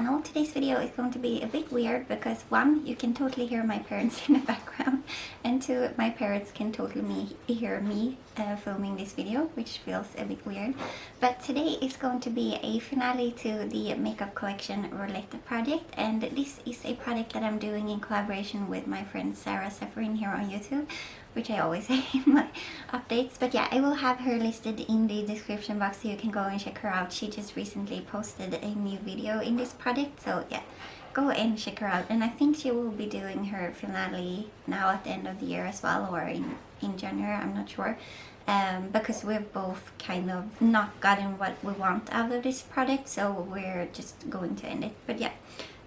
channel. Today's video is going to be a bit weird because one, you can totally hear my parents in the background, and two, my parents can totally hear me filming this video, which feels a bit weird. But today is going to be a finale to the makeup collection Roulette project, and this is a project that I'm doing in collaboration with my friend Sarah Seferin here on YouTube, which I always say in my updates. But yeah, I will have her listed in the description box so you can go and check her out. She just recently posted a new video in this project, so yeah, go and check her out. And I think she will be doing her finale now at the end of the year as well, or in January, I'm not sure. Because we've both kind of not gotten what we want out of this project, so we're just going to end it. But yeah,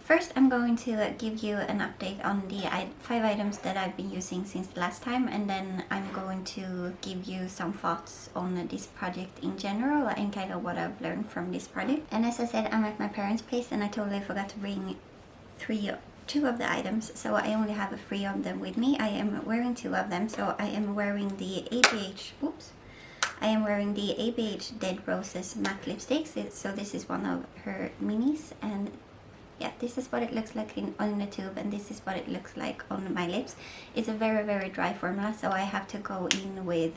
first I'm going to give you an update on the 5 items that I've been using since the last time, and then I'm going to give you some thoughts on this project in general and kind of what I've learned from this project. And as I said, I'm at my parents' place and I totally forgot to bring two of the items, so I only have 3 of them with me. I am wearing 2 of them, so I am wearing the ABH Dead Roses matte lipsticks. So this is one of her minis, and yeah, this is what it looks like on the tube, and this is what it looks like on my lips. It's a very dry formula, so I have to go in with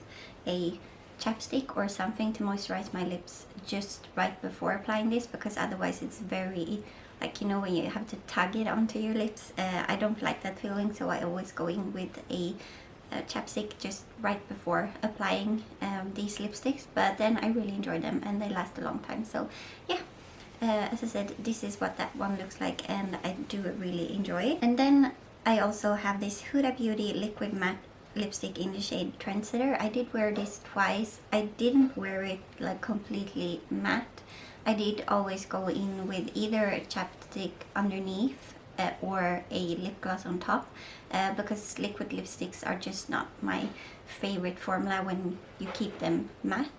a chapstick or something to moisturize my lips just right before applying this, because otherwise it's very, like, you know, when you have to tug it onto your lips. I don't like that feeling, so I always go in with a chapstick just right before applying these lipsticks. But then I really enjoy them and they last a long time, so yeah. As I said, this is what that one looks like, and I do really enjoy it. And then I also have this Huda Beauty Liquid Matte Lipstick in the shade Trendsetter. I did wear this twice. I didn't wear it like completely matte. I did always go in with either a chapstick underneath or a lip gloss on top, because liquid lipsticks are just not my favorite formula when you keep them matte.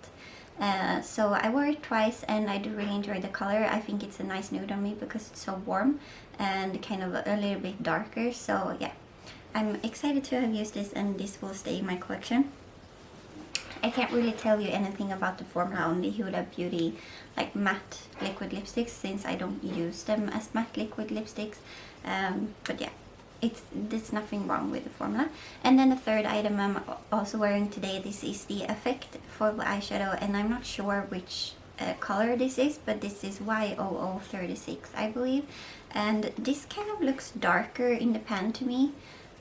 So I wore it twice and I do really enjoy the color. I think it's a nice nude on me because it's so warm and kind of a little bit darker. So yeah, I'm excited to have used this, and this will stay in my collection. I can't really tell you anything about the formula on the Huda Beauty like matte liquid lipsticks, since I don't use them as matte liquid lipsticks. But yeah, there's nothing wrong with the formula. And then the third item I'm also wearing today, this is the Effect Foil Eyeshadow, and I'm not sure which color this is, but this is Y0036, I believe. And this kind of looks darker in the pan to me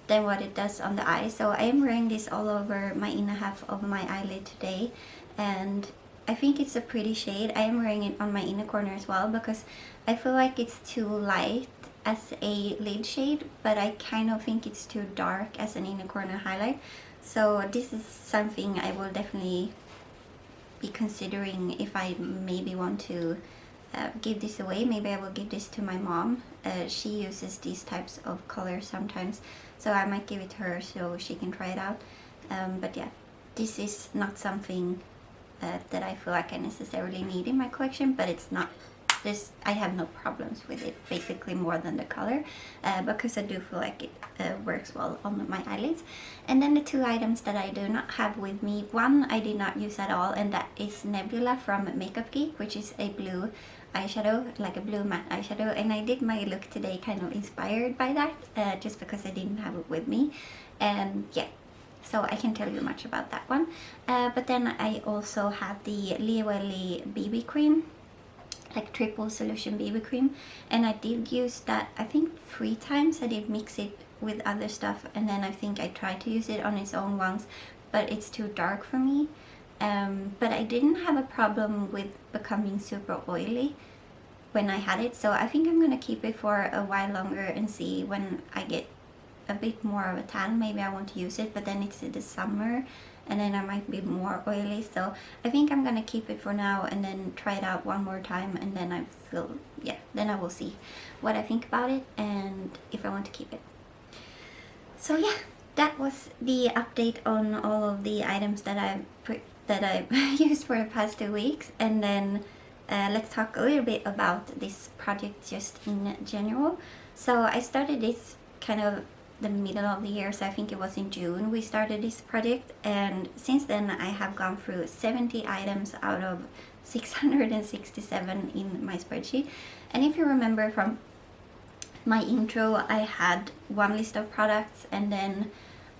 than what it does on the eye, so I am wearing this all over my inner half of my eyelid today, and I think it's a pretty shade. I am wearing it on my inner corner as well because I feel like it's too light as a lid shade, but I kind of think it's too dark as an inner corner highlight. So this is something I will definitely be considering if I maybe want to give this away. Maybe I will give this to my mom. She uses these types of colors sometimes, so I might give it to her so she can try it out. But yeah, this is not something that I feel like I necessarily need in my collection, but it's not this, I have no problems with it, basically more than the color, because I do feel like it works well on my eyelids. And then the 2 items that I do not have with me, one I did not use at all, and that is Nebula from Makeup Geek, which is a blue eyeshadow, like a blue matte eyeshadow, and I did my look today kind of inspired by that, just because I didn't have it with me. And yeah, so I can't tell you much about that one. But then I also have the Lioelee BB cream, like triple solution BB cream, and I did use that I think 3 times. I did mix it with other stuff, and then I think I tried to use it on its own once, but it's too dark for me. But I didn't have a problem with becoming super oily when I had it, so I think I'm gonna keep it for a while longer and see when I get a bit more of a tan, maybe I want to use it. But then it's in the summer and then I might be more oily, so I think I'm gonna keep it for now and then try it out one more time, and then I feel, yeah, then I will see what I think about it and if I want to keep it. So yeah, that was the update on all of the items that I've used for the past 2 weeks. And then let's talk a little bit about this project just in general. So I started this kind of the middle of the year, so I think it was in June we started this project, and since then I have gone through 70 items out of 667 in my spreadsheet. And if you remember from my intro, I had one list of products and then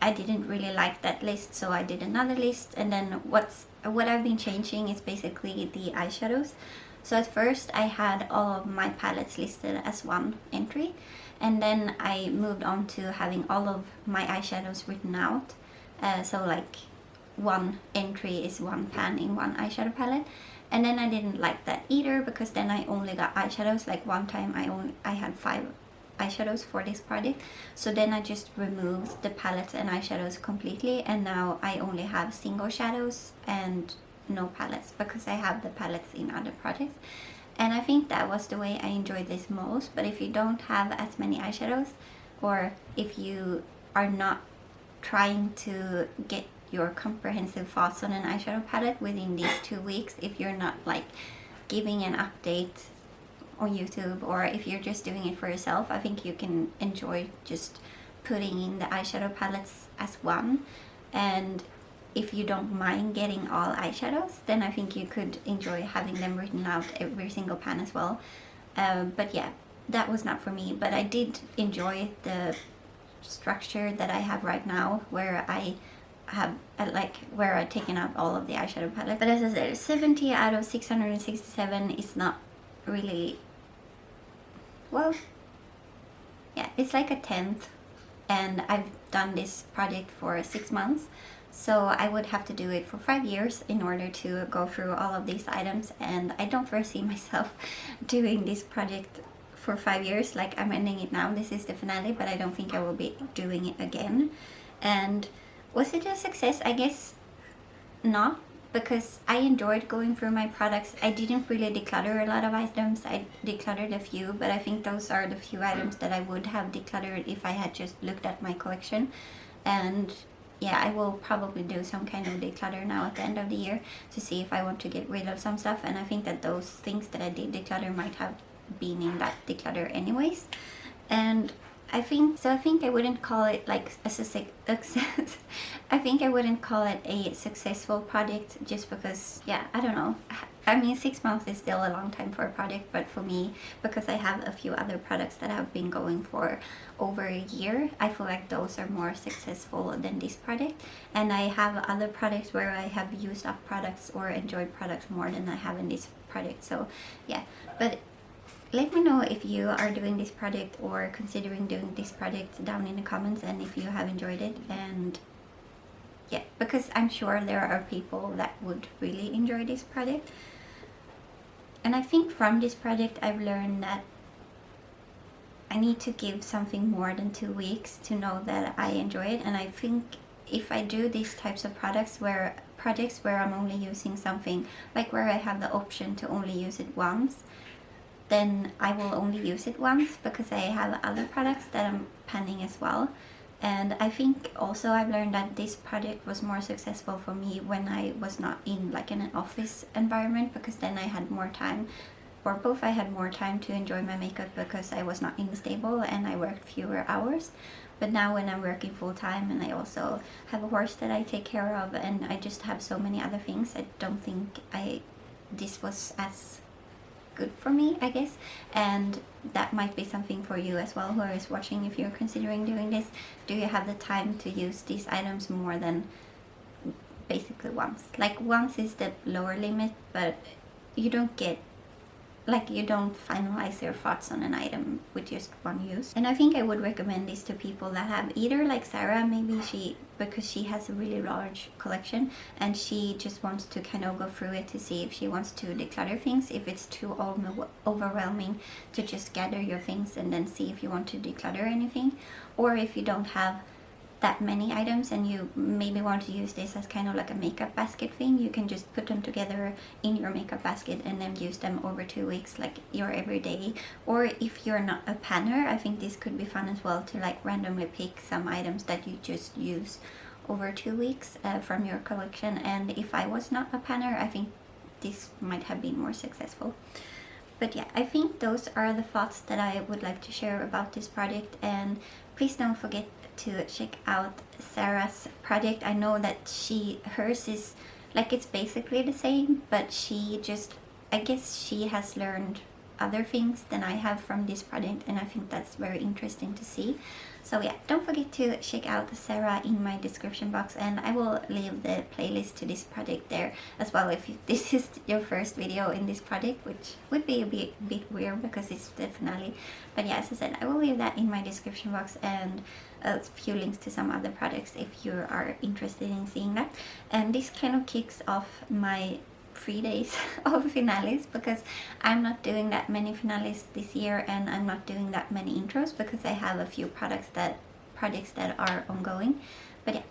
I didn't really like that list, so I did another list. And then what I've been changing is basically the eyeshadows. So at first I had all of my palettes listed as one entry, and then I moved on to having all of my eyeshadows written out. So like one entry is one pan in one eyeshadow palette. And then I didn't like that either, because then I only got eyeshadows. Like one time I had 5 eyeshadows for this project, so then I just removed the palettes and eyeshadows completely, and now I only have single shadows and no palettes, because I have the palettes in other projects. And I think that was the way I enjoyed this most. But if you don't have as many eyeshadows, or if you are not trying to get your comprehensive thoughts on an eyeshadow palette within these 2 weeks, if you're not like giving an update on YouTube, or if you're just doing it for yourself, I think you can enjoy just putting in the eyeshadow palettes as one. And if you don't mind getting all eyeshadows, then I think you could enjoy having them written out every single pan as well. But yeah, that was not for me. But I did enjoy the structure that I have right now, where I have where I've taken out all of the eyeshadow palettes. But as I said, 70 out of 667 is not really, well, yeah, it's like a 10th, and I've done this project for 6 months, so I would have to do it for 5 years in order to go through all of these items. And I don't foresee myself doing this project for 5 years. Like, I'm ending it now, this is the finale, but I don't think I will be doing it again. And was it a success? I guess not, because I enjoyed going through my products. I didn't really declutter a lot of items. I decluttered a few, but I think those are the few items that I would have decluttered if I had just looked at my collection. And yeah, I will probably do some kind of declutter now at the end of the year to see if I want to get rid of some stuff. And I think that those things that I did declutter might have been in that declutter anyways. And I think I wouldn't call it like a success. I think I wouldn't call it a successful project, just because, yeah, I don't know. I mean, 6 months is still a long time for a project, but for me, because I have a few other products that have been going for over a year, I feel like those are more successful than this project. And I have other projects where I have used up products or enjoyed products more than I have in this project. So yeah, but let me know if you are doing this project or considering doing this project down in the comments, and if you have enjoyed it. And yeah, because I'm sure there are people that would really enjoy this project. And I think from this project I've learned that I need to give something more than 2 weeks to know that I enjoy it. And I think if I do these types of projects where I'm only using something, like where I have the option to only use it once, then I will only use it once, because I have other products that I'm panning as well. And I think also I've learned that this project was more successful for me when I was not in like in an office environment, because then I had more time, or both I had more time to enjoy my makeup, because I was not unstable and I worked fewer hours. But now when I'm working full time, and I also have a horse that I take care of, and I just have so many other things, I don't think this was as good for me, I guess. And that might be something for you as well, who is watching. If you're considering doing this, do you have the time to use these items more than basically once? Like, once is the lower limit, but you don't get, like, you don't finalize your thoughts on an item with just one use. And I think I would recommend this to people that have either, like Sarah, maybe because she has a really large collection and she just wants to kind of go through it to see if she wants to declutter things, if it's too overwhelming to just gather your things and then see if you want to declutter anything. Or if you don't have that many items and you maybe want to use this as kind of like a makeup basket thing, you can just put them together in your makeup basket and then use them over 2 weeks, like your everyday. Or if you're not a panner, I think this could be fun as well, to like randomly pick some items that you just use over 2 weeks from your collection. And if I was not a panner, I think this might have been more successful. But yeah, I think those are the thoughts that I would like to share about this project. And please don't forget to check out Sarah's project. I know that hers is like it's basically the same, but she just, I guess she has learned other things than I have from this product, and I think that's very interesting to see. So yeah, don't forget to check out Sarah in my description box, and I will leave the playlist to this product there as well if this is your first video in this product, which would be a bit weird because it's the finale. But yeah, as I said, I will leave that in my description box, and a few links to some other products if you are interested in seeing that. And this kind of kicks off my 3 days of finales, because I'm not doing that many finales this year, and I'm not doing that many intros because I have a few projects that are ongoing. But yeah,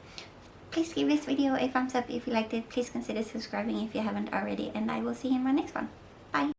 please give this video a thumbs up if you liked it. Please consider subscribing if you haven't already, and I will see you in my next one. Bye.